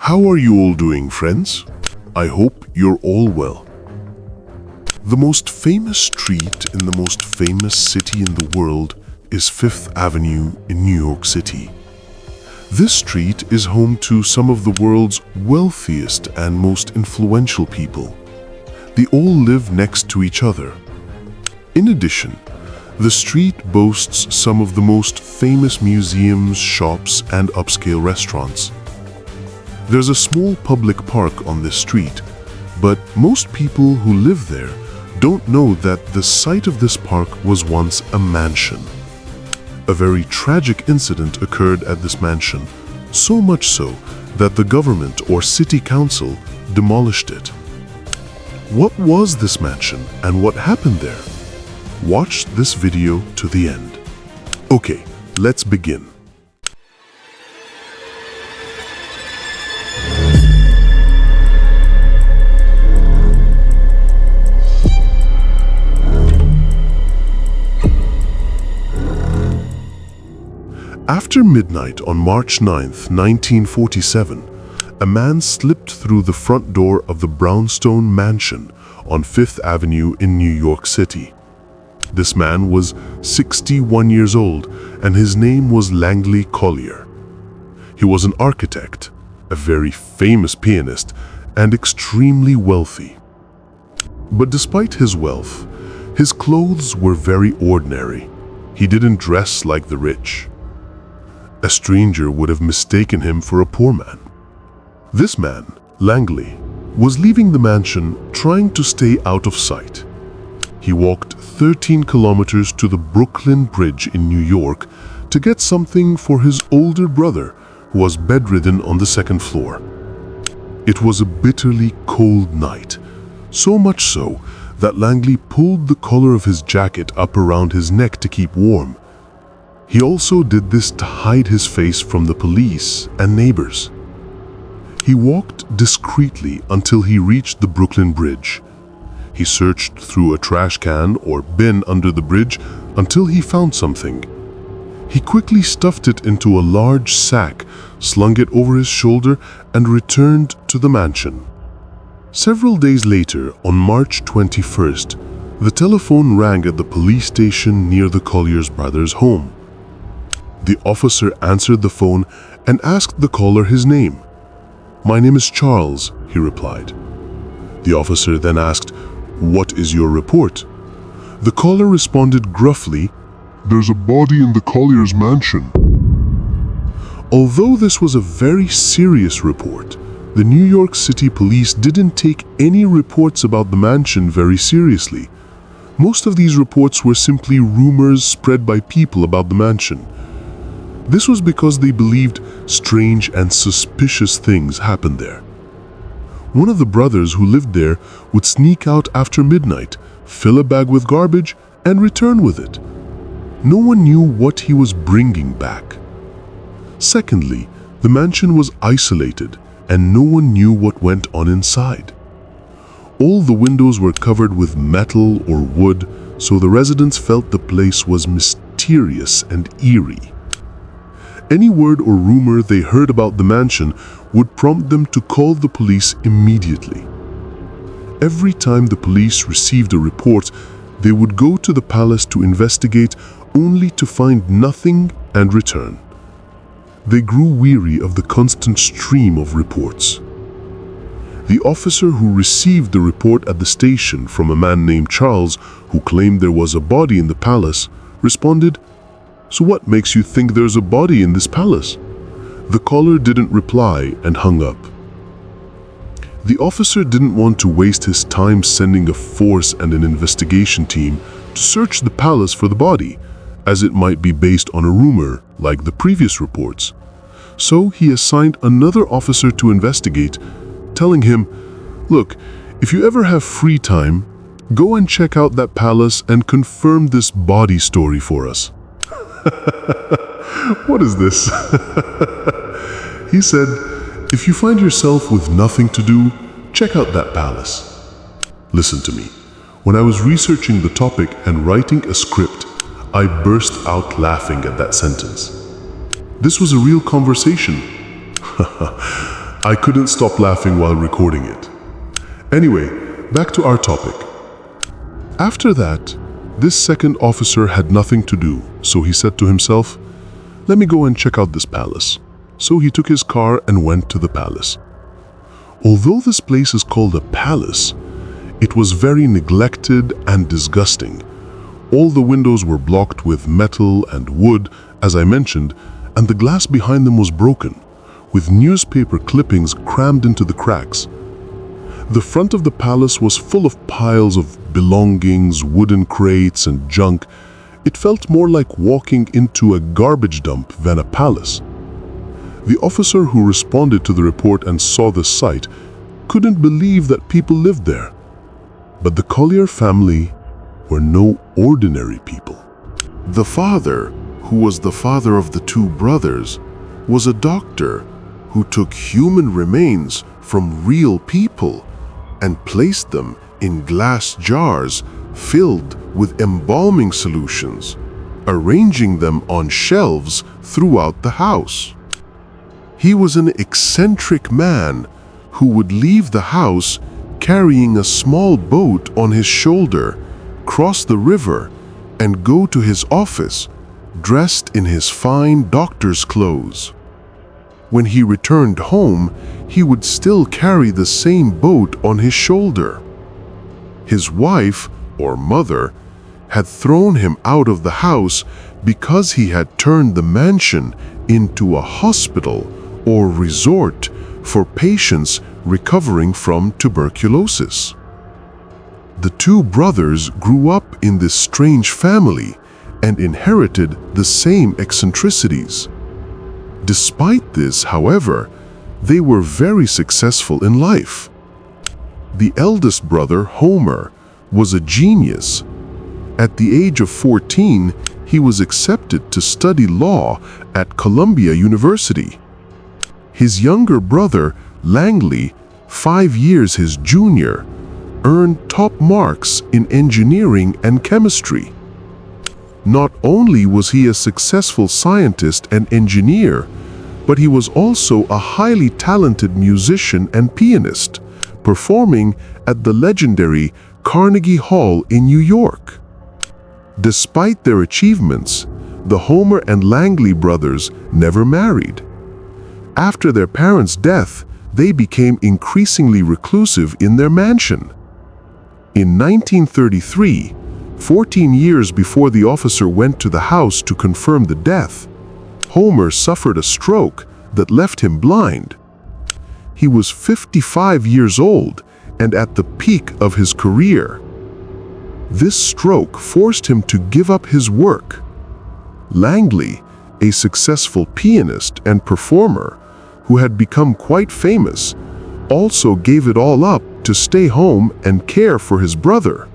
How are you all doing, friends? I hope you're all well. The most famous street in the most famous city in the world is Fifth Avenue in New York City. This street is home to some of the world's wealthiest and most influential people. They all live next to each other. In addition, the street boasts some of the most famous museums, shops, and upscale restaurants. There's a small public park on this street, but most people who live there don't know that the site of this park was once a mansion. A very tragic incident occurred at this mansion, so much so that the government or city council demolished it. What was this mansion and what happened there? Watch this video to the end. Okay, let's begin. After midnight on March 9th, 1947, a man slipped through the front door of the Brownstone mansion on Fifth Avenue in New York City. This man was 61 years old and his name was Langley Collyer. He was an architect, a very famous pianist, and extremely wealthy. But despite his wealth, his clothes were very ordinary. He didn't dress like the rich. A stranger would have mistaken him for a poor man. This man, Langley, was leaving the mansion trying to stay out of sight. He walked 13 kilometers to the Brooklyn Bridge in New York to get something for his older brother who was bedridden on the second floor. It was a bitterly cold night, so much so that Langley pulled the collar of his jacket up around his neck to keep warm. He also did this to hide his face from the police and neighbors. He walked discreetly until he reached the Brooklyn Bridge. He searched through a trash can or bin under the bridge until he found something. He quickly stuffed it into a large sack, slung it over his shoulder, and returned to the mansion. Several days later, on March 21st, the telephone rang at the police station near the Collyer brothers' home. The officer answered the phone and asked the caller his name. "My name is Charles," he replied. The officer then asked, "What is your report?" The caller responded gruffly, "There's a body in the Collyers' mansion." Although this was a very serious report, the New York City police didn't take any reports about the mansion very seriously. Most of these reports were simply rumors spread by people about the mansion. This was because they believed strange and suspicious things happened there. One of the brothers who lived there would sneak out after midnight, fill a bag with garbage, and return with it. No one knew what he was bringing back. Secondly, the mansion was isolated, and no one knew what went on inside. All the windows were covered with metal or wood, so the residents felt the place was mysterious and eerie. Any word or rumor they heard about the mansion would prompt them to call the police immediately. Every time the police received a report, they would go to the palace to investigate, only to find nothing and return. They grew weary of the constant stream of reports. The officer who received the report at the station from a man named Charles, who claimed there was a body in the palace, responded, "So what makes you think there's a body in this palace?" The caller didn't reply and hung up. The officer didn't want to waste his time sending a force and an investigation team to search the palace for the body, as it might be based on a rumor like the previous reports. So he assigned another officer to investigate, telling him, "Look, if you ever have free time, go and check out that palace and confirm this body story for us." What is this? He said, "If you find yourself with nothing to do, check out that palace." Listen to me. When I was researching the topic and writing a script, I burst out laughing at that sentence. This was a real conversation. I couldn't stop laughing while recording it. Anyway, back to our topic. After that, this second officer had nothing to do, so he said to himself, "Let me go and check out this palace." So he took his car and went to the palace. Although this place is called a palace, it was very neglected and disgusting. All the windows were blocked with metal and wood, as I mentioned, and the glass behind them was broken, with newspaper clippings crammed into the cracks. The front of the palace was full of piles of belongings, wooden crates, and junk. It felt more like walking into a garbage dump than a palace. The officer who responded to the report and saw the sight couldn't believe that people lived there. But the Collyer family were no ordinary people. The father, who was the father of the two brothers, was a doctor who took human remains from real people and placed them in glass jars filled with embalming solutions, arranging them on shelves throughout the house. He was an eccentric man who would leave the house carrying a small boat on his shoulder, cross the river, and go to his office dressed in his fine doctor's clothes. When he returned home, he would still carry the same boat on his shoulder. His wife, or mother, had thrown him out of the house because he had turned the mansion into a hospital or resort for patients recovering from tuberculosis. The two brothers grew up in this strange family and inherited the same eccentricities. Despite this, however, they were very successful in life. The eldest brother, Homer, was a genius. At the age of 14, he was accepted to study law at Columbia University. His younger brother, Langley, 5 years his junior, earned top marks in engineering and chemistry. Not only was he a successful scientist and engineer, but he was also a highly talented musician and pianist, performing at the legendary Carnegie Hall in New York. Despite their achievements, the Homer and Langley brothers never married. After their parents' death, they became increasingly reclusive in their mansion. In 1933, 14 years before the officer went to the house to confirm the death, Homer suffered a stroke that left him blind. He was 55 years old and at the peak of his career. This stroke forced him to give up his work. Langley, a successful pianist and performer who had become quite famous, also gave it all up to stay home and care for his brother.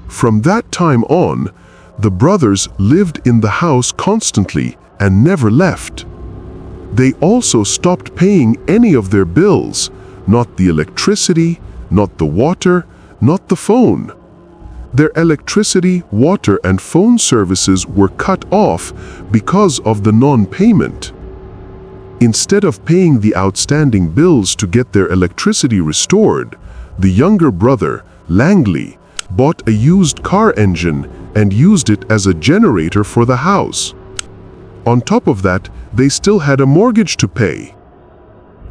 From that time on, the brothers lived in the house constantly and never left. They also stopped paying any of their bills, not the electricity, not the water, not the phone. Their electricity, water, and phone services were cut off because of the non-payment. Instead of paying the outstanding bills to get their electricity restored, the younger brother, Langley, bought a used car engine and used it as a generator for the house. On top of that, they still had a mortgage to pay.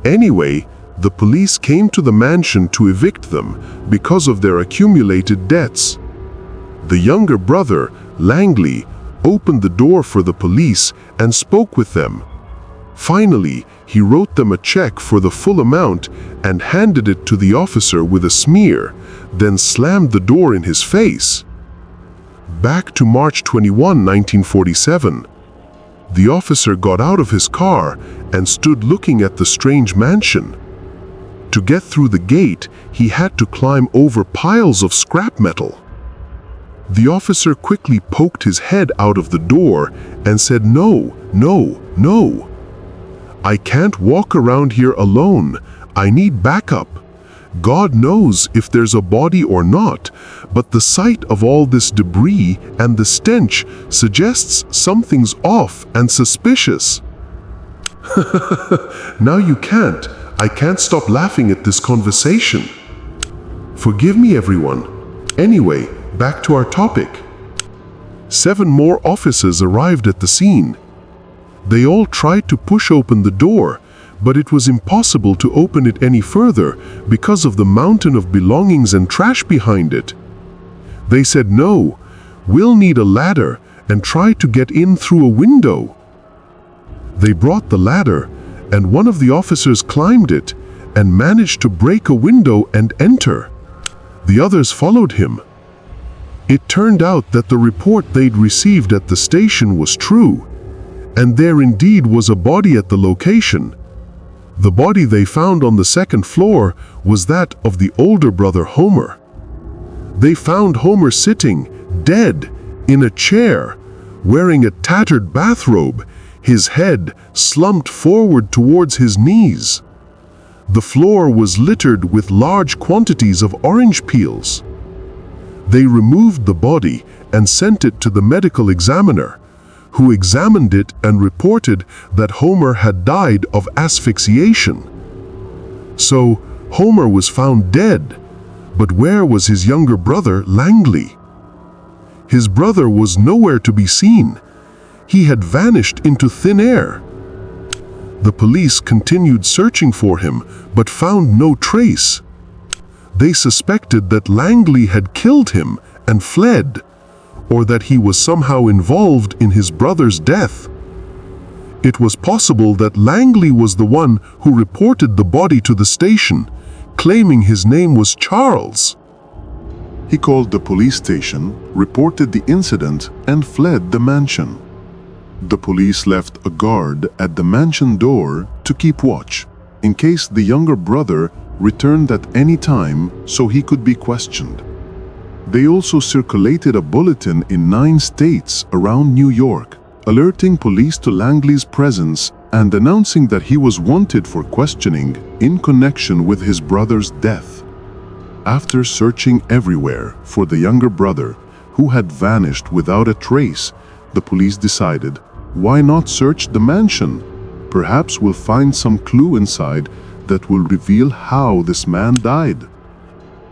Anyway, the police came to the mansion to evict them because of their accumulated debts. The younger brother, Langley, opened the door for the police and spoke with them. Finally, he wrote them a check for the full amount and handed it to the officer with a smear, then slammed the door in his face. Back to March 21, 1947. The officer got out of his car and stood looking at the strange mansion. To get through the gate, he had to climb over piles of scrap metal. The officer quickly poked his head out of the door and said, "No, no, no. I can't walk around here alone. I need backup. God knows if there's a body or not, but the sight of all this debris and the stench suggests something's off and suspicious." "Now you can't. I can't stop laughing at this conversation. Forgive me, everyone. Anyway, back to our topic. 7 more officers arrived at the scene. They all tried to push open the door, but it was impossible to open it any further because of the mountain of belongings and trash behind it. They said, "No, we'll need a ladder and try to get in through a window." They brought the ladder, and one of the officers climbed it and managed to break a window and enter. The others followed him. It turned out that the report they'd received at the station was true, and there indeed was a body at the location. The body they found on the 2nd floor was that of the older brother Homer. They found Homer sitting, dead, in a chair, wearing a tattered bathrobe, his head slumped forward towards his knees. The floor was littered with large quantities of orange peels. They removed the body and sent it to the medical examiner, who examined it and reported that Homer had died of asphyxiation. So, Homer was found dead, but where was his younger brother, Langley? His brother was nowhere to be seen. He had vanished into thin air. The police continued searching for him, but found no trace. They suspected that Langley had killed him and fled, or that he was somehow involved in his brother's death. It was possible that Langley was the one who reported the body to the station, claiming his name was Charles. He called the police station, reported the incident, and fled the mansion. The police left a guard at the mansion door to keep watch, in case the younger brother returned at any time so he could be questioned. They also circulated a bulletin in 9 states around New York, alerting police to Langley's presence and announcing that he was wanted for questioning in connection with his brother's death. After searching everywhere for the younger brother, who had vanished without a trace, the police decided, why not search the mansion? Perhaps we'll find some clue inside that will reveal how this man died.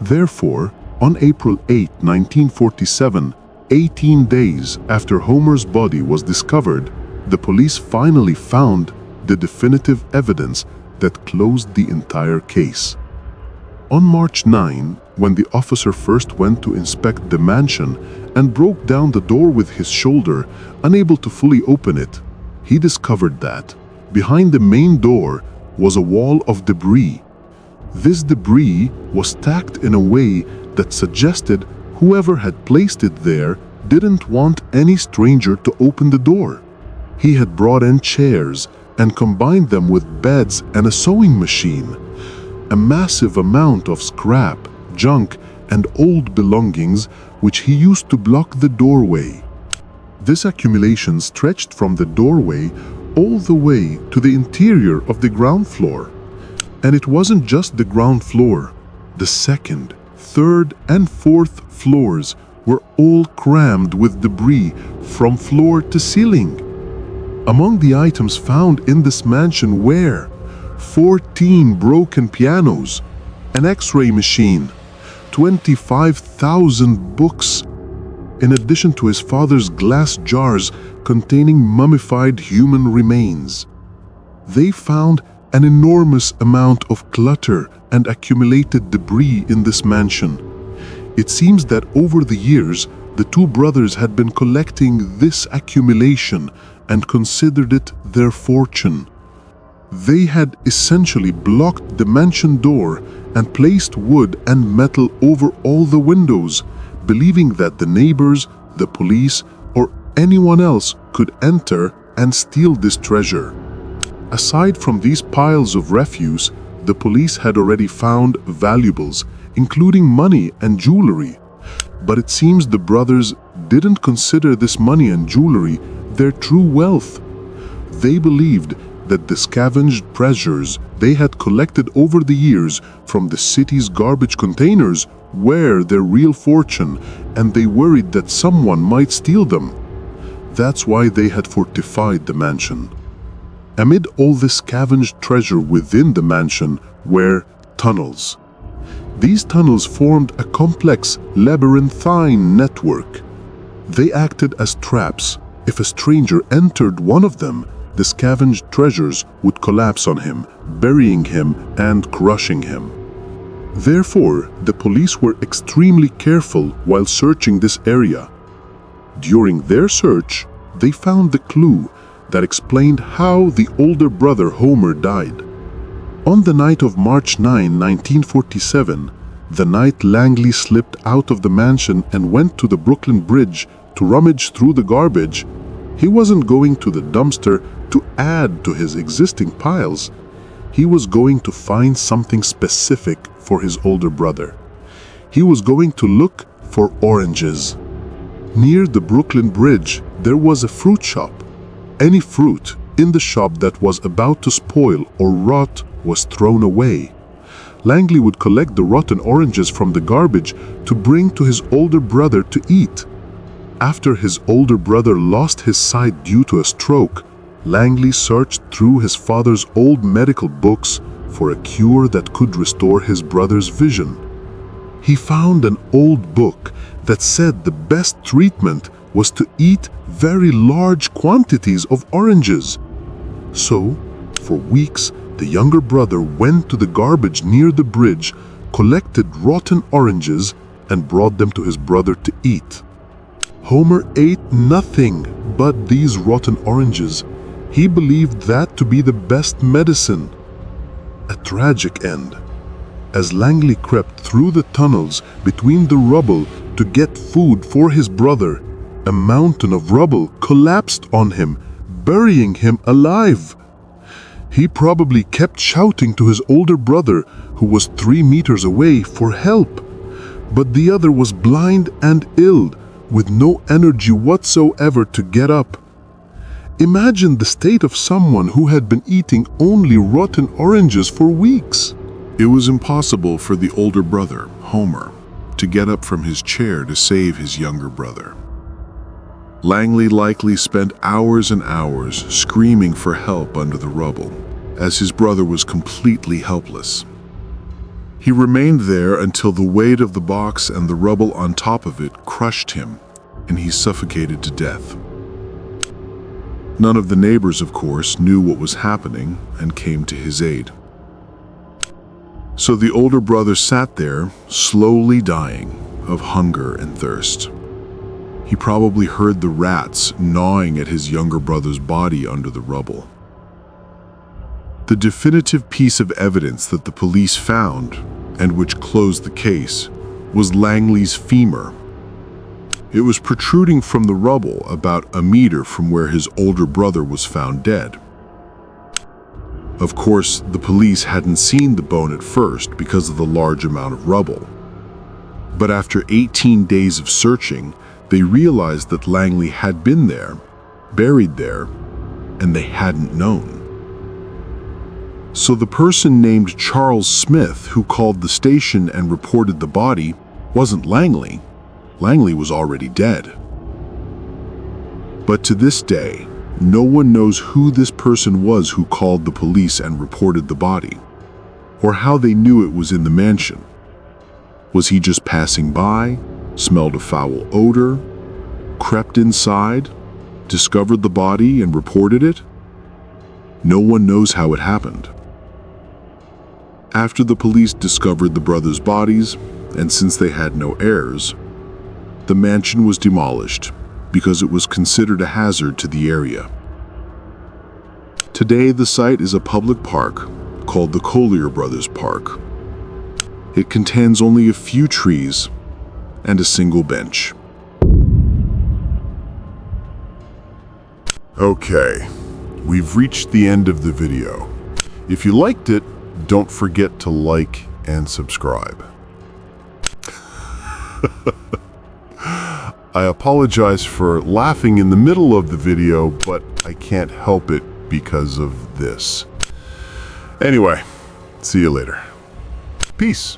Therefore, on April 8, 1947, 18 days after Homer's body was discovered, the police finally found the definitive evidence that closed the entire case. On March 9, when the officer first went to inspect the mansion and broke down the door with his shoulder, unable to fully open it, he discovered that behind the main door was a wall of debris. This debris was stacked in a way that suggested whoever had placed it there didn't want any stranger to open the door. He had brought in chairs and combined them with beds and a sewing machine. A massive amount of scrap, junk, and old belongings which he used to block the doorway. This accumulation stretched from the doorway all the way to the interior of the ground floor. And it wasn't just the ground floor. The 2nd, 3rd, and 4th floors were all crammed with debris from floor to ceiling. Among the items found in this mansion were 14 broken pianos, an X-ray machine, 25,000 books, in addition to his father's glass jars containing mummified human remains. They found an enormous amount of clutter and accumulated debris in this mansion. It seems that over the years, the 2 brothers had been collecting this accumulation and considered it their fortune. They had essentially blocked the mansion door and placed wood and metal over all the windows, believing that the neighbors, the police, or anyone else could enter and steal this treasure. Aside from these piles of refuse, the police had already found valuables, including money and jewelry. But it seems the brothers didn't consider this money and jewelry their true wealth. They believed that the scavenged treasures they had collected over the years from the city's garbage containers were their real fortune, and they worried that someone might steal them. That's why they had fortified the mansion. Amid all this scavenged treasure within the mansion were tunnels. These tunnels formed a complex, labyrinthine network. They acted as traps. If a stranger entered one of them, the scavenged treasures would collapse on him, burying him and crushing him. Therefore, the police were extremely careful while searching this area. During their search, they found the clue that explained how the older brother Homer died. On the night of March 9, 1947, the night Langley slipped out of the mansion and went to the Brooklyn Bridge to rummage through the garbage, he wasn't going to the dumpster to add to his existing piles. He was going to find something specific for his older brother. He was going to look for oranges. Near the Brooklyn Bridge, there was a fruit shop. Any fruit in the shop that was about to spoil or rot was thrown away. Langley would collect the rotten oranges from the garbage to bring to his older brother to eat. After his older brother lost his sight due to a stroke, Langley searched through his father's old medical books for a cure that could restore his brother's vision. He found an old book that said the best treatment was to eat very large quantities of oranges. So, for weeks, the younger brother went to the garbage near the bridge, collected rotten oranges, and brought them to his brother to eat. Homer ate nothing but these rotten oranges. He believed that to be the best medicine. A tragic end. As Langley crept through the tunnels between the rubble to get food for his brother, a mountain of rubble collapsed on him, burying him alive. He probably kept shouting to his older brother, who was 3 meters away, for help. But the other was blind and ill, with no energy whatsoever to get up. Imagine the state of someone who had been eating only rotten oranges for weeks. It was impossible for the older brother, Homer, to get up from his chair to save his younger brother. Langley likely spent hours and hours screaming for help under the rubble, as his brother was completely helpless. He remained there until the weight of the box and the rubble on top of it crushed him, and he suffocated to death. None of the neighbors, of course, knew what was happening and came to his aid. So the older brother sat there, slowly dying of hunger and thirst. He probably heard the rats gnawing at his younger brother's body under the rubble. The definitive piece of evidence that the police found, and which closed the case, was Langley's femur. It was protruding from the rubble about a meter from where his older brother was found dead. Of course, the police hadn't seen the bone at first because of the large amount of rubble. But after 18 days of searching, they realized that Langley had been there, buried there, and they hadn't known. So the person named Charles Smith who called the station and reported the body wasn't Langley. Langley was already dead. But to this day, no one knows who this person was who called the police and reported the body, or how they knew it was in the mansion. Was he just passing by, smelled a foul odor, crept inside, discovered the body and reported it? No one knows how it happened. After the police discovered the brothers' bodies, and since they had no heirs, the mansion was demolished because it was considered a hazard to the area. Today, the site is a public park called the Collyer Brothers Park. It contains only a few trees and a single bench. Okay, we've reached the end of the video. If you liked it, don't forget to like and subscribe. I apologize for laughing in the middle of the video, but I can't help it because of this. Anyway, see you later. Peace.